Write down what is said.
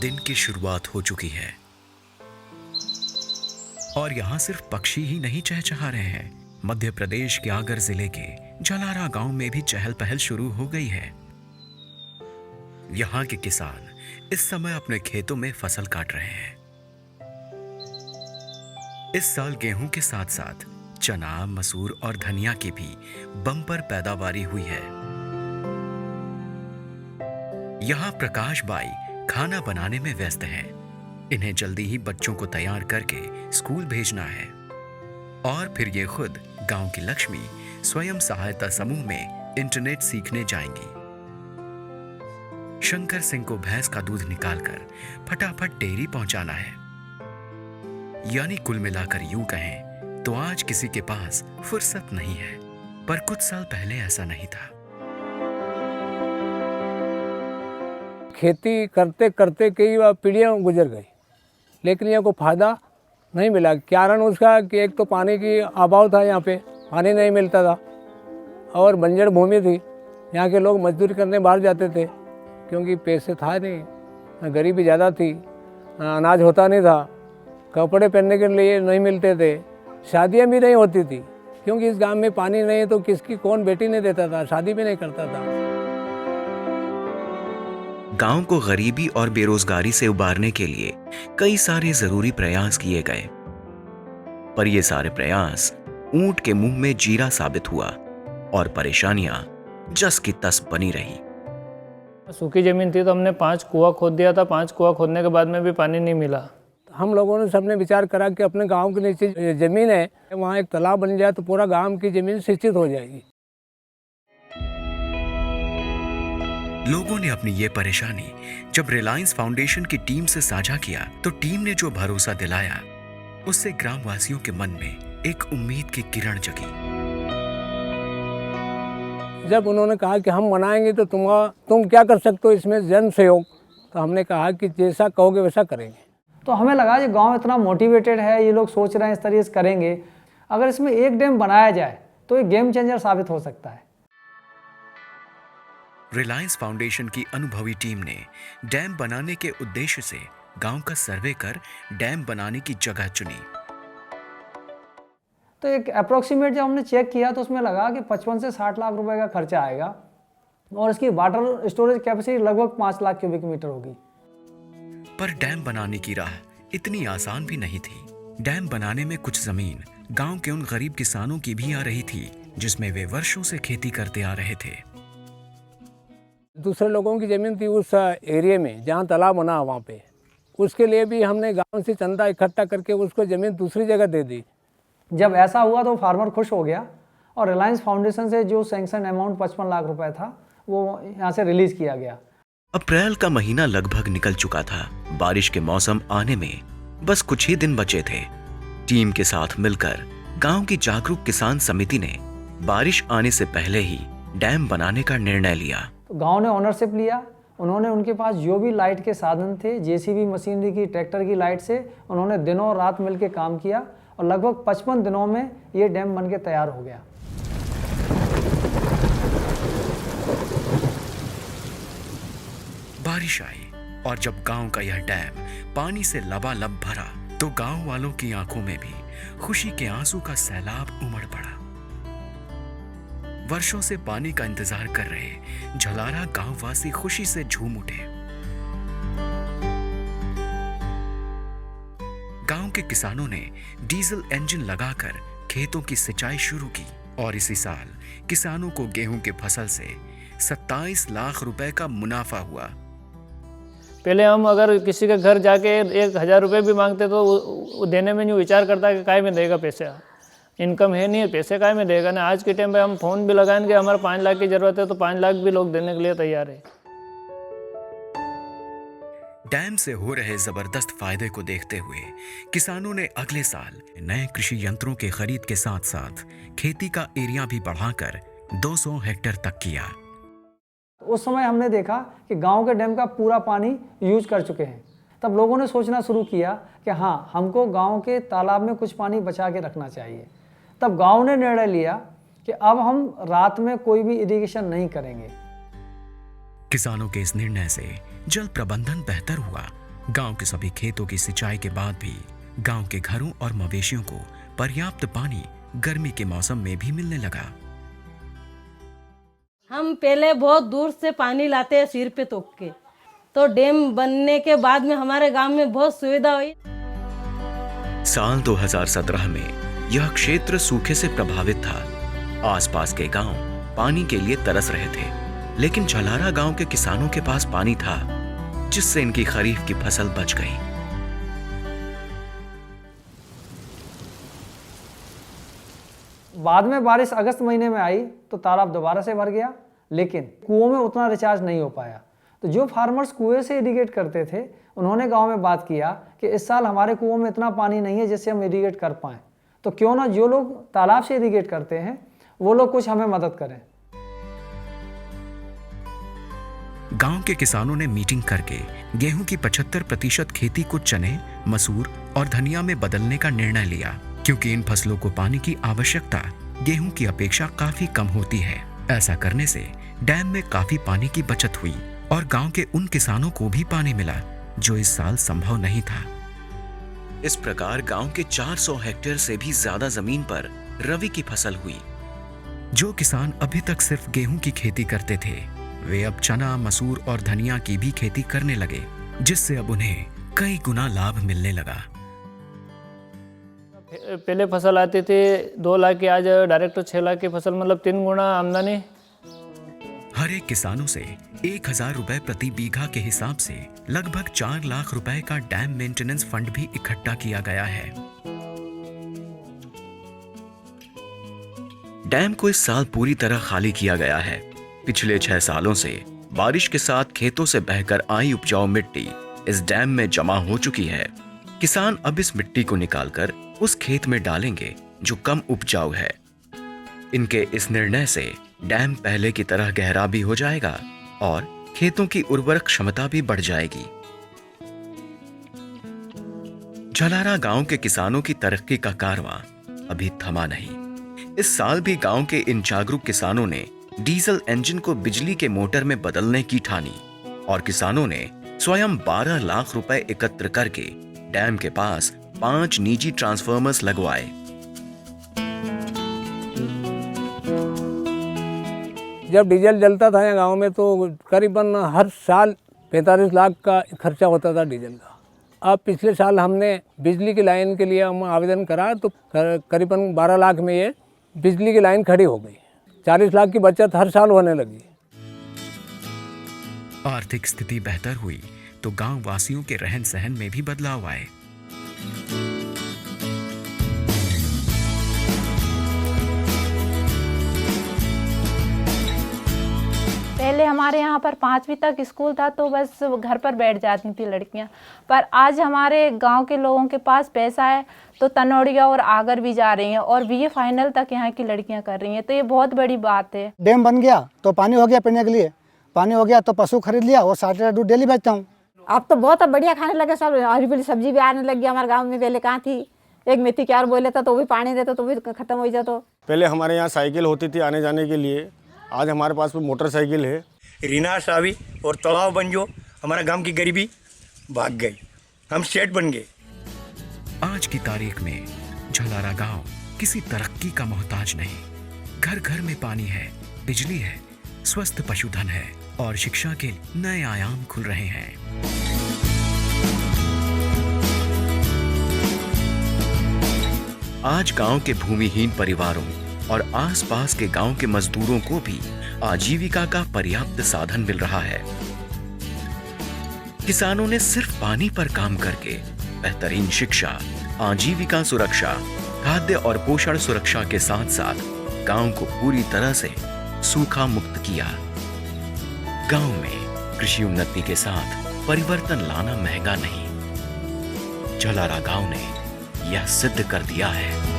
दिन की शुरुआत हो चुकी है और यहाँ सिर्फ पक्षी ही नहीं चहचहा रहे हैं। मध्य प्रदेश के आगर जिले के जलारा गांव में भी चहल पहल शुरू हो गई है। यहाँ के किसान इस समय अपने खेतों में फसल काट रहे हैं। इस साल गेहूं के साथ साथ चना, मसूर और धनिया की भी बम्पर पैदावारी हुई है। यहाँ प्रकाश बाई खाना बनाने में व्यस्त हैं। इन्हें जल्दी ही बच्चों को तैयार करके स्कूल भेजना है और फिर ये खुद गांव की लक्ष्मी स्वयं सहायता समूह में इंटरनेट सीखने जाएंगी। शंकर सिंह को भैंस का दूध निकालकर फटाफट डेयरी पहुंचाना है। यानी कुल मिलाकर यूं कहें तो आज किसी के पास फुर्सत नहीं है, पर कुछ साल पहले ऐसा नहीं था। खेती करते करते कई बार पीढ़ियाँ गुजर गई, लेकिन यहाँ को फायदा नहीं मिला। कारण उसका कि एक तो पानी की अभाव था, यहाँ पे पानी नहीं मिलता था और बंजर भूमि थी। यहाँ के लोग मजदूरी करने बाहर जाते थे क्योंकि पैसे था नहीं, गरीबी ज़्यादा थी, अनाज होता नहीं था, कपड़े पहनने के लिए नहीं मिलते थे, शादियाँ भी नहीं होती थी क्योंकि इस गांव में पानी नहीं तो किसकी कौन बेटी नहीं देता था, शादी भी नहीं करता था। गांव को गरीबी और बेरोजगारी से उबारने के लिए कई सारे जरूरी प्रयास किए गए, पर ये सारे प्रयास ऊंट के मुंह में जीरा साबित हुआ और परेशानियां जस की तस बनी रही। सूखी जमीन थी तो हमने 5 कुआं खोद दिया था। 5 कुआं खोदने के बाद में भी पानी नहीं मिला। हम लोगों ने सबने विचार करा कि अपने गांव के नीचे जमीन है, वहाँ एक तालाब बन जाए तो पूरा गांव की जमीन सिंचित हो जाएगी। लोगों ने अपनी ये परेशानी जब रिलायंस फाउंडेशन की टीम से साझा किया तो टीम ने जो भरोसा दिलाया उससे ग्रामवासियों के मन में एक उम्मीद की किरण जगी। जब उन्होंने कहा कि हम बनाएंगे तो तुम क्या कर सकते हो इसमें जन सहयोग, तो हमने कहा कि जैसा कहोगे वैसा करेंगे। तो हमें लगा ये गांव इतना मोटिवेटेड है, ये लोग सोच रहे हैं इस तरीके से करेंगे, अगर इसमें एक डैम बनाया जाए तो ये गेम चेंजर साबित हो सकता है। रिलायंस फाउंडेशन की अनुभवी टीम ने डैम बनाने के उद्देश्य से गांव का सर्वे कर डैम बनाने की जगह चुनी। तो एक अप्रोक्सीमेट जब हमने चेक किया तो उसमें लगा कि 55 से 60 लाख रुपए का खर्चा आएगा और इसकी वाटर स्टोरेज कैपेसिटी लगभग 5 लाख क्यूबिक मीटर होगी। पर डैम बनाने की राह इतनी आसान भी नहीं थी। डैम बनाने में कुछ जमीन गांव के उन गरीब किसानों की भी आ रही थी जिसमें वे वर्षों से खेती करते आ रहे थे। दूसरे लोगों की ज़मीन थी उस एरिया में जहाँ तालाब बना वहाँ पे, उसके लिए भी हमने गांव से चंदा इकट्ठा करके उसको ज़मीन दूसरी जगह दे दी। जब ऐसा हुआ तो फार्मर खुश हो गया और रिलायंस फाउंडेशन से जो सैंक्शन अमाउंट 55 लाख रुपए था वो यहाँ से रिलीज किया गया। अप्रैल का महीना लगभग निकल चुका था। बारिश के मौसम आने में बस कुछ ही दिन बचे थे। टीम के साथ मिलकर गांव की जागरूक किसान समिति ने बारिश आने से पहले ही डैम बनाने का निर्णय लिया। तो गांव ने ओनरशिप लिया। उन्होंने उनके पास जो भी लाइट के साधन थे, जेसीबी मशीनरी की, ट्रैक्टर की लाइट से उन्होंने दिनों और रात मिलकर काम किया और लगभग 55 दिनों में ये डैम बनके तैयार हो गया। बारिश आई और जब गांव का यह डैम पानी से लबालब भरा तो गांव वालों की आंखों में भी खुशी के आंसू का सैलाब उमड़ पड़ा। वर्षों से पानी का इंतजार कर रहे झलारा गांववासी खुशी से झूम उठे। गांव के किसानों ने डीजल इंजन लगाकर खेतों की सिंचाई शुरू की और इसी साल किसानों को गेहूं के फसल से 27 लाख रुपए का मुनाफा हुआ। पहले हम अगर किसी के घर जाके 1000 रुपये भी मांगते तो वो देने में नहीं विचार करता कि काय में देगा पैसे, इनकम है नहीं है, पैसे काय में देगा ना। आज के टाइम पे हम फ़ोन भी लगाएंगे, हमारा 5 लाख की ज़रूरत है तो 5 लाख भी लोग देने के लिए तैयार है। डैम से हो रहे जबरदस्त फायदे को देखते हुए किसानों ने अगले साल नए कृषि यंत्रों के खरीद के साथ साथ खेती का एरिया भी बढ़ाकर 200 हेक्टेयर तक किया। उस समय हमने देखा कि गांव के डैम का पूरा पानी यूज कर चुके हैं। तब लोगों ने सोचना शुरू किया कि हाँ, हमको गांव के तालाब में कुछ पानी बचा के रखना चाहिए। तब गांव ने निर्णय लिया कि अब हम रात में कोई भी इरिगेशन नहीं करेंगे। किसानों के इस निर्णय से जल प्रबंधन बेहतर हुआ गांव के सभी खेतों की सिंचाई के बाद भी गांव के घरों और मवेशियों को पर्याप्त पानी गर्मी के मौसम में भी मिलने लगा। हम पहले बहुत दूर से पानी लाते हैं सिर पे तोप के, तो डैम बनने के बाद में हमारे गांव में बहुत सुविधा हुई। साल 2017 में यह क्षेत्र सूखे से प्रभावित था। आसपास के गांव पानी के लिए तरस रहे थे, लेकिन झलारा गांव के किसानों के पास पानी था, जिससे इनकी खरीफ की फसल बच गई। बाद में बारिश अगस्त महीने में आई तो तालाब दोबारा से भर गया, लेकिन कुओं में उतना रिचार्ज नहीं हो पाया। तो जो फार्मर्स कुएं से इरिगेट करते थे, उन्होंने गांव में बात किया कि इस साल हमारे कुओं में इतना पानी नहीं है जिससे हम इरिगेट कर पाएं, तो क्यों ना जो लोग तालाब से इरिगेट करते हैं वो लोग कुछ हमें मदद करें। गांव के किसानों ने मीटिंग करके गेहूं की 75% खेती को चने, मसूर और धनिया में बदलने का निर्णय लिया, क्योंकि इन फसलों को पानी की आवश्यकता गेहूं की अपेक्षा काफी कम होती है। ऐसा करने से डैम में काफी पानी की बचत हुई और गांव के उन किसानों को भी पानी मिला जो इस साल संभव नहीं था। इस प्रकार गांव के 400 हेक्टेयर से भी ज्यादा जमीन पर रबी की फसल हुई। जो किसान अभी तक सिर्फ गेहूं की खेती करते थे, वे अब चना, मसूर और धनिया की भी खेती करने लगे, जिससे अब उन्हें कई गुना लाभ मिलने लगा। पहले फसल आती थी 2 लाख की, आज डायरेक्ट 6 लाख की फसल, मतलब 3 गुना आमदनी। हर एक किसानों से 1000 रुपए प्रति बीघा के हिसाब से लगभग 4 लाख रुपए का डैम मेंटेनेंस फंड भी इकट्ठा किया गया है। डैम को इस साल पूरी तरह खाली किया गया है। पिछले 6 सालों से बारिश के साथ खेतों से बहकर आई उपजाऊ मिट्टी इस डैम में जमा हो चुकी है। किसान अब इस मिट्टी को निकालकर उस खेत में डालेंगे जो कम उपजाऊ है। इनके इस निर्णय से डैम पहले की तरह गहरा भी हो जाएगा और खेतों की उर्वरक क्षमता भी बढ़ जाएगी। झलारा गांव के किसानों की तरक्की का कारवां अभी थमा नहीं। इस साल भी गांव के इन जागरूक किसानों ने डीजल इंजन को बिजली के मोटर में बदलने की ठानी और किसानों ने स्वयं 12 लाख रुपए एकत्र करके डैम के पास 5 निजी ट्रांसफार्मर्स लगवाए। जब डीजल जलता था यहाँ गांव में तो करीबन हर साल 45 लाख का खर्चा होता था डीजल का। अब पिछले साल हमने बिजली की लाइन के लिए हम आवेदन करा तो करीबन 12 लाख में ये बिजली की लाइन खड़ी हो गई। 40 लाख की बचत हर साल होने लगी। आर्थिक स्थिति बेहतर हुई तो गांव वासियों के रहन सहन में भी बदलाव आए। पहले हमारे यहाँ पर 5वीं तक स्कूल था तो बस घर पर बैठ जाती थी लड़कियाँ, पर आज हमारे गांव के लोगों के पास पैसा है तो तनौड़िया और आगर भी जा रही हैं और बीए फाइनल तक यहाँ की लड़कियाँ कर रही हैं, तो ये बहुत बड़ी बात है। डैम बन गया तो पानी हो गया पीने के लिए, पानी हो गया तो पशु खरीद लिया और 60 दूध डेली बेचता हूँ। अब तो बहुत बढ़िया खाने लगे सब, हरी भरी सब्जी भी आने लगी हमारे गाँव में। पहले कहाँ थी, एक मेथी क्यार बोले था तो भी पानी देता तो भी खत्म हो जाता। पहले हमारे यहाँ साइकिल होती थी आने जाने के लिए, आज हमारे पास मोटरसाइकिल है। रिनाश आवी और तालाब बन जो, हमारे गांव की गरीबी भाग गई, हम सेठ बन गए। आज की तारीख में झलारा गांव किसी तरक्की का मोहताज नहीं। घर घर में पानी है, बिजली है, स्वस्थ पशुधन है और शिक्षा के नए आयाम खुल रहे हैं। आज गांव के भूमिहीन परिवारों और आसपास के गांव के मजदूरों को भी आजीविका का पर्याप्त साधन मिल रहा है। किसानों ने सिर्फ पानी पर काम करके बेहतरीन शिक्षा, आजीविका सुरक्षा, खाद्य और पोषण सुरक्षा के साथ साथ गांव को पूरी तरह से सूखा मुक्त किया। गांव में कृषि उन्नति के साथ परिवर्तन लाना महंगा नहीं। झलारा गांव ने यह सिद्ध कर दिया है।